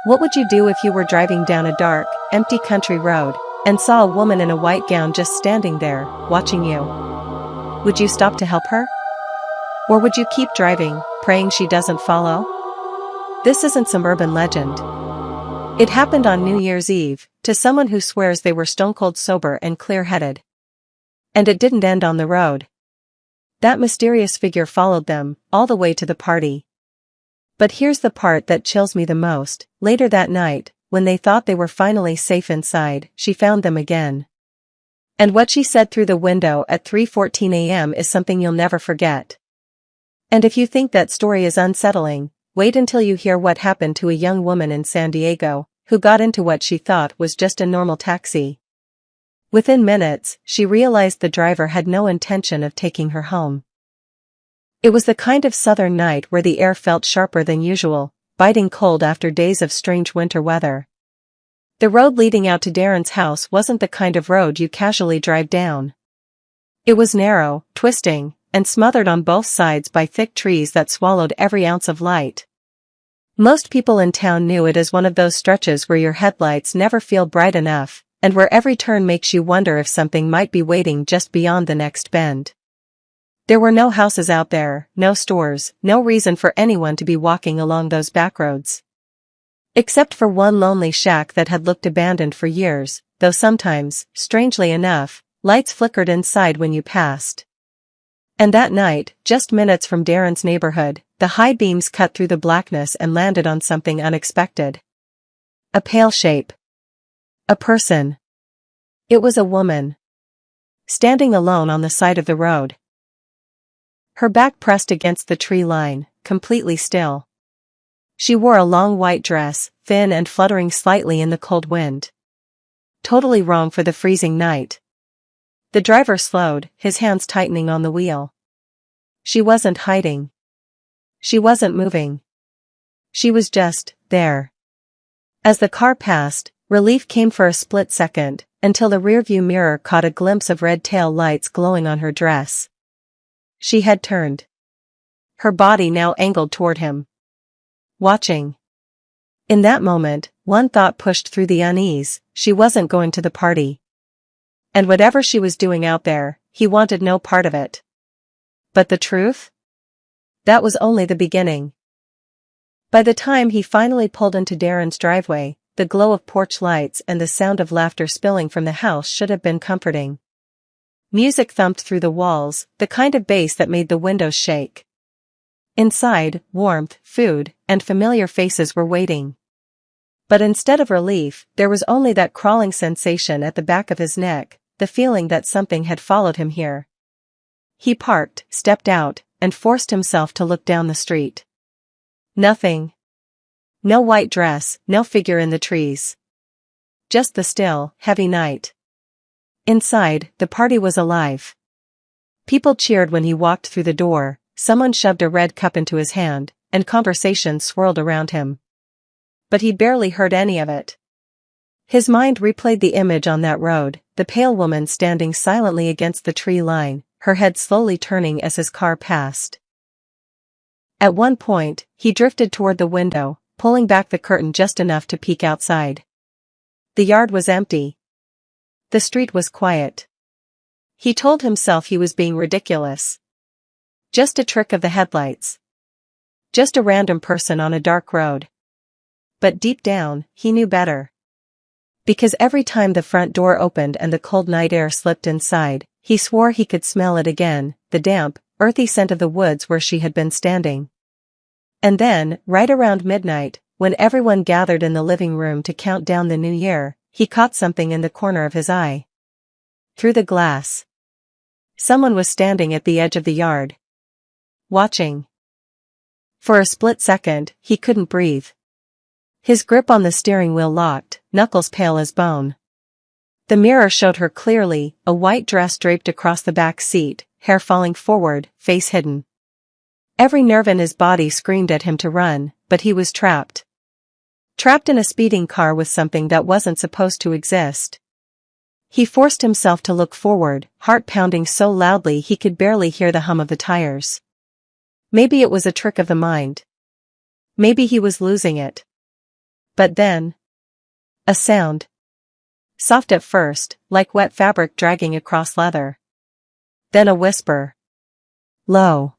What would you do if you were driving down a dark, empty country road and saw a woman in a white gown just standing there, watching you? Would you stop to help her? Or would you keep driving, praying she doesn't follow? This isn't some urban legend. It happened on New Year's Eve, to someone who swears they were stone-cold sober and clear-headed. And it didn't end on the road. That mysterious figure followed them, all the way to the party. But here's the part that chills me the most. Later that night, when they thought they were finally safe inside, she found them again. And what she said through the window at 3:14 a.m. is something you'll never forget. And if you think that story is unsettling, wait until you hear what happened to a young woman in San Diego, who got into what she thought was just a normal taxi. Within minutes, she realized the driver had no intention of taking her home. It was the kind of southern night where the air felt sharper than usual, biting cold after days of strange winter weather. The road leading out to Darren's house wasn't the kind of road you casually drive down. It was narrow, twisting, and smothered on both sides by thick trees that swallowed every ounce of light. Most people in town knew it as one of those stretches where your headlights never feel bright enough, and where every turn makes you wonder if something might be waiting just beyond the next bend. There were no houses out there, no stores, no reason for anyone to be walking along those back roads. Except for one lonely shack that had looked abandoned for years, though sometimes, strangely enough, lights flickered inside when you passed. And that night, just minutes from Darren's neighborhood, the high beams cut through the blackness and landed on something unexpected. A pale shape. A person. It was a woman. Standing alone on the side of the road. Her back pressed against the tree line, completely still. She wore a long white dress, thin and fluttering slightly in the cold wind. Totally wrong for the freezing night. The driver slowed, his hands tightening on the wheel. She wasn't hiding. She wasn't moving. She was just there. As the car passed, relief came for a split second, until the rearview mirror caught a glimpse of red tail lights glowing on her dress. She had turned. Her body now angled toward him. Watching. In that moment, one thought pushed through the unease: she wasn't going to the party. And whatever she was doing out there, he wanted no part of it. But the truth? That was only the beginning. By the time he finally pulled into Darren's driveway, the glow of porch lights and the sound of laughter spilling from the house should have been comforting. Music thumped through the walls, the kind of bass that made the windows shake. Inside, warmth, food, and familiar faces were waiting. But instead of relief, there was only that crawling sensation at the back of his neck, the feeling that something had followed him here. He parked, stepped out, and forced himself to look down the street. Nothing. No white dress, no figure in the trees. Just the still, heavy night. Inside, the party was alive. People cheered when he walked through the door, someone shoved a red cup into his hand, and conversation swirled around him. But he barely heard any of it. His mind replayed the image on that road, the pale woman standing silently against the tree line, her head slowly turning as his car passed. At one point, he drifted toward the window, pulling back the curtain just enough to peek outside. The yard was empty. The street was quiet. He told himself he was being ridiculous. Just a trick of the headlights. Just a random person on a dark road. But deep down, he knew better. Because every time the front door opened and the cold night air slipped inside, he swore he could smell it again, the damp, earthy scent of the woods where she had been standing. And then, right around midnight, when everyone gathered in the living room to count down the new year, he caught something in the corner of his eye. Through the glass. Someone was standing at the edge of the yard. Watching. For a split second, he couldn't breathe. His grip on the steering wheel locked, knuckles pale as bone. The mirror showed her clearly, a white dress draped across the back seat, hair falling forward, face hidden. Every nerve in his body screamed at him to run, but he was trapped. Trapped in a speeding car with something that wasn't supposed to exist. He forced himself to look forward, heart pounding so loudly he could barely hear the hum of the tires. Maybe it was a trick of the mind. Maybe he was losing it. But then, a sound. Soft at first, like wet fabric dragging across leather. Then a whisper. Low.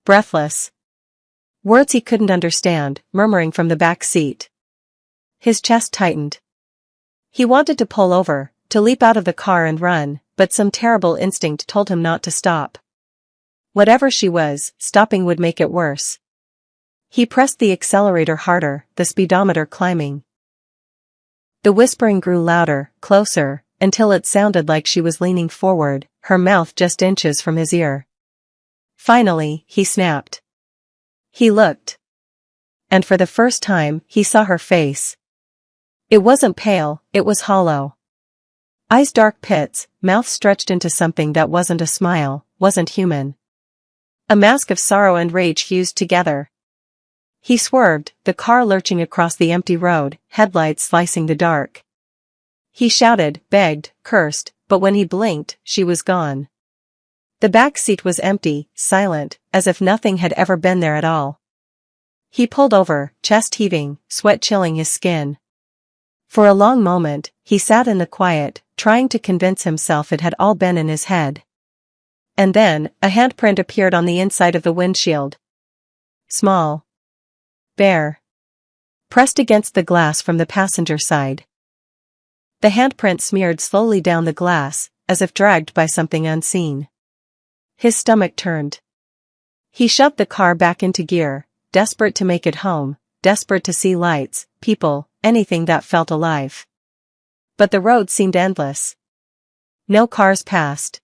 Breathless. Words he couldn't understand, murmuring from the back seat. His chest tightened. He wanted to pull over, to leap out of the car and run, but some terrible instinct told him not to stop. Whatever she was, stopping would make it worse. He pressed the accelerator harder, the speedometer climbing. The whispering grew louder, closer, until it sounded like she was leaning forward, her mouth just inches from his ear. Finally, he snapped. He looked. And for the first time, he saw her face. It wasn't pale, it was hollow. Eyes dark pits, mouth stretched into something that wasn't a smile, wasn't human. A mask of sorrow and rage fused together. He swerved, the car lurching across the empty road, headlights slicing the dark. He shouted, begged, cursed, but when he blinked, she was gone. The back seat was empty, silent, as if nothing had ever been there at all. He pulled over, chest heaving, sweat chilling his skin. For a long moment, he sat in the quiet, trying to convince himself it had all been in his head. And then, a handprint appeared on the inside of the windshield. Small. Bare. Pressed against the glass from the passenger side. The handprint smeared slowly down the glass, as if dragged by something unseen. His stomach turned. He shoved the car back into gear, desperate to make it home, desperate to see lights, people, anything that felt alive. But the road seemed endless. No cars passed.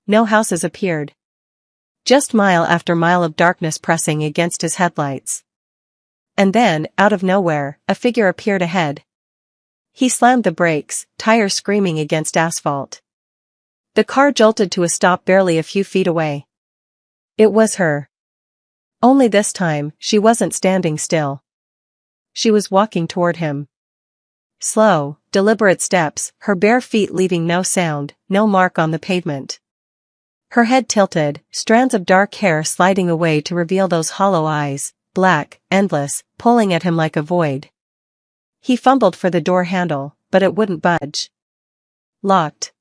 No houses appeared. Just mile after mile of darkness pressing against his headlights. And then, out of nowhere, a figure appeared ahead. He slammed the brakes, tires screaming against asphalt. The car jolted to a stop barely a few feet away. It was her. Only this time, she wasn't standing still. She was walking toward him. Slow, deliberate steps, her bare feet leaving no sound, no mark on the pavement. Her head tilted, strands of dark hair sliding away to reveal those hollow eyes, black, endless, pulling at him like a void. He fumbled for the door handle, but it wouldn't budge. Locked.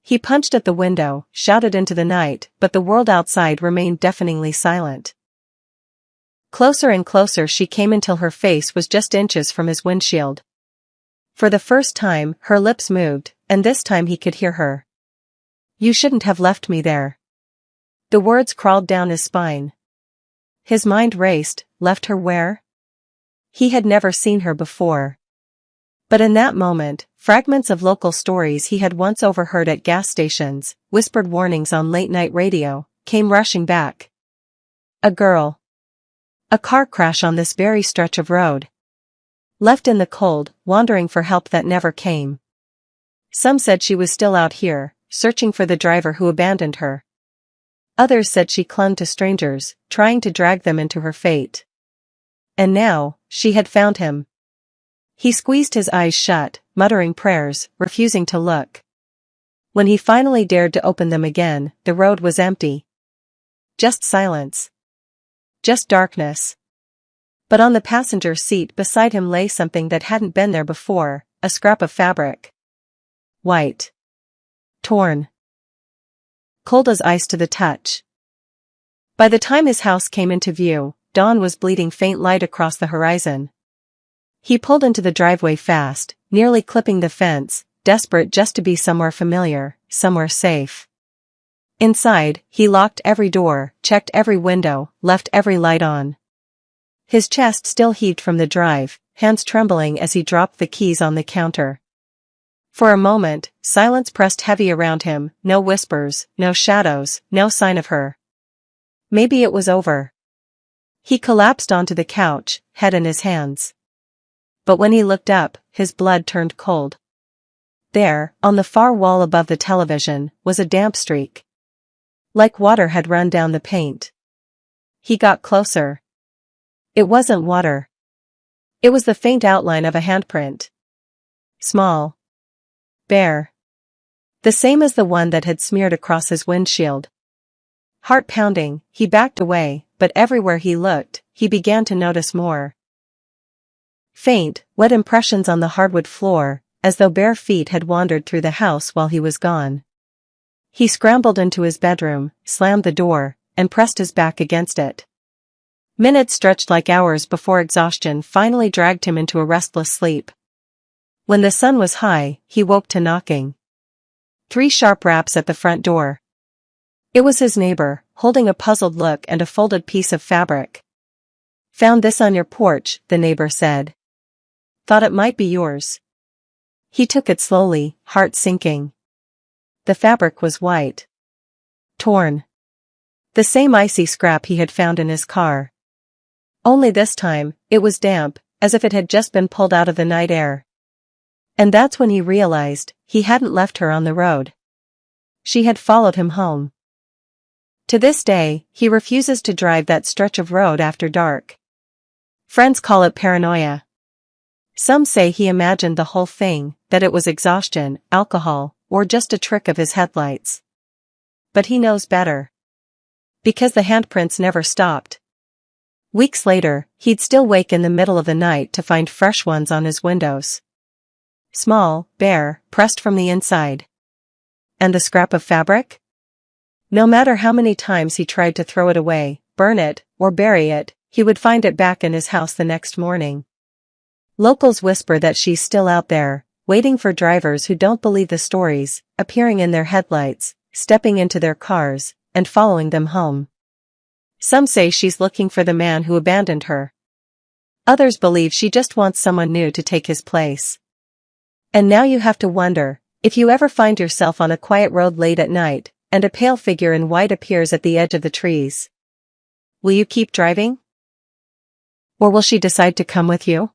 He punched at the window, shouted into the night, but the world outside remained deafeningly silent. Closer and closer she came until her face was just inches from his windshield. For the first time, her lips moved, and this time he could hear her. You shouldn't have left me there. The words crawled down his spine. His mind raced, left her where? He had never seen her before. But in that moment, fragments of local stories he had once overheard at gas stations, whispered warnings on late-night radio, came rushing back. A girl. A car crash on this very stretch of road. Left in the cold, wandering for help that never came. Some said she was still out here, searching for the driver who abandoned her. Others said she clung to strangers, trying to drag them into her fate. And now, she had found him. He squeezed his eyes shut, muttering prayers, refusing to look. When he finally dared to open them again, the road was empty. Just silence. Just darkness. But on the passenger seat beside him lay something that hadn't been there before, a scrap of fabric. White. Torn. Cold as ice to the touch. By the time his house came into view, dawn was bleeding faint light across the horizon. He pulled into the driveway fast, nearly clipping the fence, desperate just to be somewhere familiar, somewhere safe. Inside, he locked every door, checked every window, left every light on. His chest still heaved from the drive, hands trembling as he dropped the keys on the counter. For a moment, silence pressed heavy around him, no whispers, no shadows, no sign of her. Maybe it was over. He collapsed onto the couch, head in his hands. But when he looked up, his blood turned cold. There, on the far wall above the television, was a damp streak. Like water had run down the paint. He got closer. It wasn't water. It was the faint outline of a handprint. Small. Bare. The same as the one that had smeared across his windshield. Heart pounding, he backed away, but everywhere he looked, he began to notice more. Faint, wet impressions on the hardwood floor, as though bare feet had wandered through the house while he was gone. He scrambled into his bedroom, slammed the door, and pressed his back against it. Minutes stretched like hours before exhaustion finally dragged him into a restless sleep. When the sun was high, he woke to knocking. 3 sharp raps at the front door. It was his neighbor, holding a puzzled look and a folded piece of fabric. "Found this on your porch," the neighbor said. "Thought it might be yours." He took it slowly, heart sinking. The fabric was white. Torn. The same icy scrap he had found in his car. Only this time, it was damp, as if it had just been pulled out of the night air. And that's when he realized, he hadn't left her on the road. She had followed him home. To this day, he refuses to drive that stretch of road after dark. Friends call it paranoia. Some say he imagined the whole thing, that it was exhaustion, alcohol, or just a trick of his headlights. But he knows better. Because the handprints never stopped. Weeks later, he'd still wake in the middle of the night to find fresh ones on his windows. Small, bare, pressed from the inside. And the scrap of fabric? No matter how many times he tried to throw it away, burn it, or bury it, he would find it back in his house the next morning. Locals whisper that she's still out there, waiting for drivers who don't believe the stories, appearing in their headlights, stepping into their cars, and following them home. Some say she's looking for the man who abandoned her. Others believe she just wants someone new to take his place. And now you have to wonder, if you ever find yourself on a quiet road late at night, and a pale figure in white appears at the edge of the trees. Will you keep driving? Or will she decide to come with you?